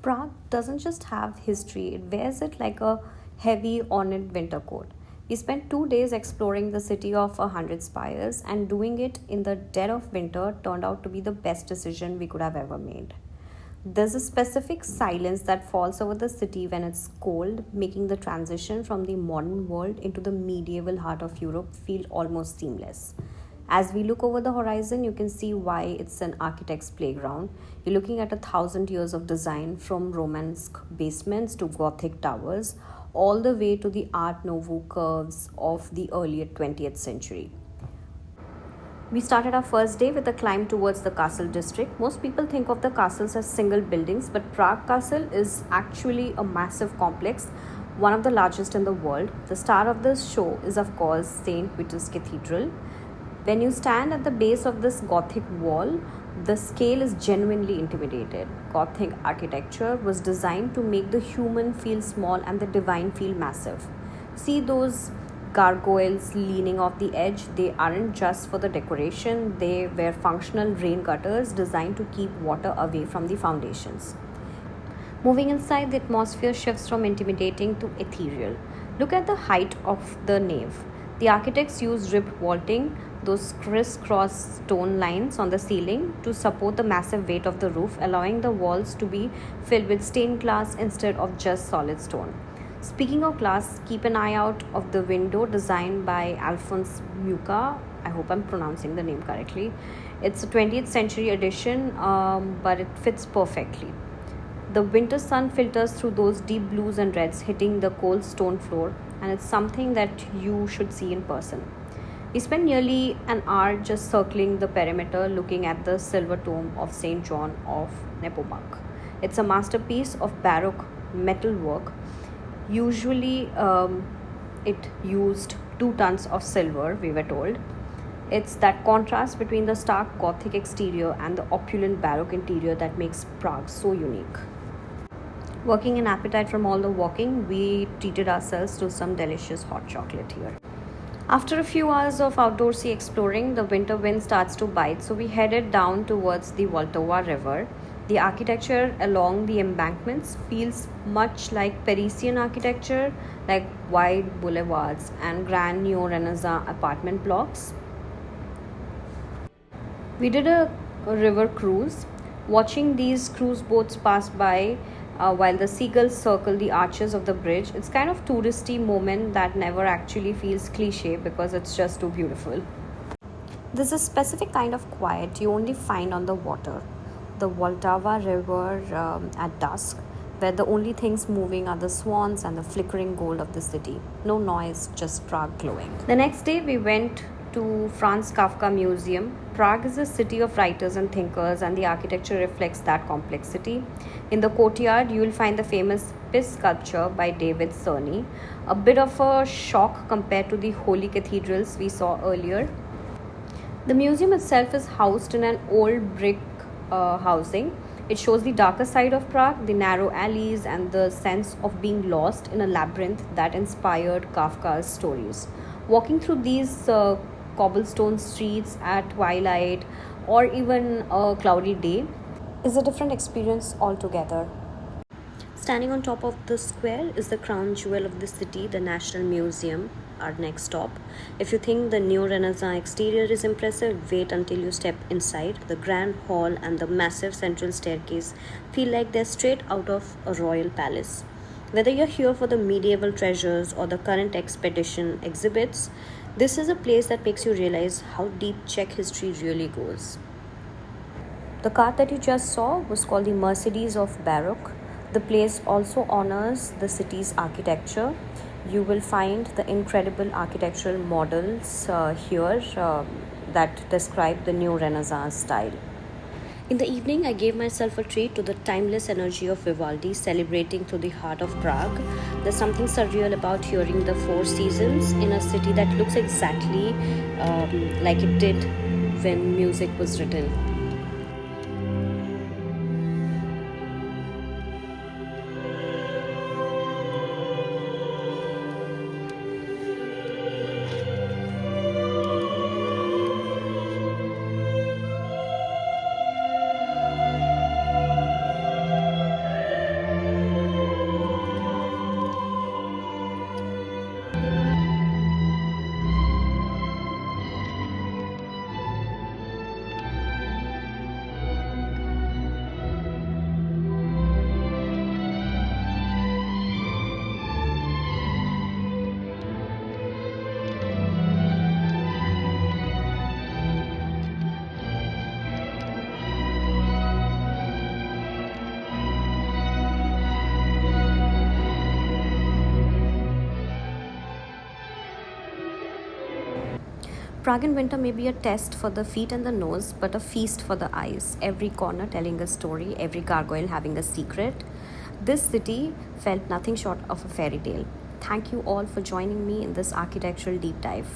Prague doesn't just have history, it wears it like a heavy, ornate winter coat. We spent 2 days exploring the city of 100 spires, and doing it in the dead of winter turned out to be the best decision we could have ever made. There's a specific silence that falls over the city when it's cold, making the transition from the modern world into the medieval heart of Europe feel almost seamless. As we look over the horizon, you can see why it's an architect's playground. You're looking at 1,000 years of design, from Romanesque basements to Gothic towers, all the way to the Art Nouveau curves of the early 20th century. We started our first day with a climb towards the castle district. Most people think of the castles as single buildings, but Prague Castle is actually a massive complex, one of the largest in the world. The star of this show is, of course, St. Peter's Cathedral. When you stand at the base of this Gothic wall, the scale is genuinely intimidating. Gothic architecture was designed to make the human feel small and the divine feel massive. See those gargoyles leaning off the edge? They aren't just for the decoration, they were functional rain gutters designed to keep water away from the foundations. Moving inside, the atmosphere shifts from intimidating to ethereal. Look at the height of the nave. The architects used ribbed vaulting, those crisscross stone lines on the ceiling, to support the massive weight of the roof, allowing the walls to be filled with stained glass instead of just solid stone. Speaking of glass, keep an eye out of the window designed by Alphonse Mucha. I hope I'm pronouncing the name correctly. It's a 20th century edition, but it fits perfectly. The winter sun filters through those deep blues and reds, hitting the cold stone floor, and it's something that you should see in person. We spent nearly an hour just circling the perimeter, looking at the silver tomb of St. John of Nepomuc. It's a masterpiece of Baroque metalwork. Usually, it used 2 tons of silver, we were told. It's that contrast between the stark Gothic exterior and the opulent Baroque interior that makes Prague so unique. Working an appetite from all the walking, we treated ourselves to some delicious hot chocolate here. After a few hours of outdoorsy exploring, the winter wind starts to bite, so we headed down towards the Vltava river. The architecture along the embankments feels much like Parisian architecture, like wide boulevards and grand neo-Renaissance apartment blocks. We did a river cruise, watching these cruise boats pass by while the seagulls circle the arches of the bridge. It's kind of touristy moment that never actually feels cliche because it's just too beautiful. There's a specific kind of quiet you only find on the water, the Vltava river at dusk, where the only things moving are the swans and the flickering gold of the city. No noise, just Prague glowing. The next day we went to Franz Kafka Museum. Prague is a city of writers and thinkers, and the architecture reflects that complexity. In the courtyard, you will find the famous Piss sculpture by David Cerny, a bit of a shock compared to the holy cathedrals we saw earlier. The museum itself is housed in an old brick housing. It shows the darker side of Prague, the narrow alleys, and the sense of being lost in a labyrinth that inspired Kafka's stories. Walking through these cobblestone streets at twilight or even a cloudy day is a different experience altogether. Standing on top of the square is the crown jewel of the city, the National Museum, our next stop. If you think the neo-Renaissance exterior is impressive, wait until you step inside. The grand hall and the massive central staircase feel like they're straight out of a royal palace. Whether you're here for the medieval treasures or the current expedition exhibits, this is a place that makes you realize how deep Czech history really goes. The car that you just saw was called the Mercedes of Baroque. The place also honors the city's architecture. You will find the incredible architectural models here that describe the new Renaissance style. In the evening, I gave myself a treat to the timeless energy of Vivaldi celebrating through the heart of Prague. There's something surreal about hearing the four seasons in a city that looks exactly like it did when music was written. Prague in winter may be a test for the feet and the nose, but a feast for the eyes. Every corner telling a story, every gargoyle having a secret. This city felt nothing short of a fairy tale. Thank you all for joining me in this architectural deep dive.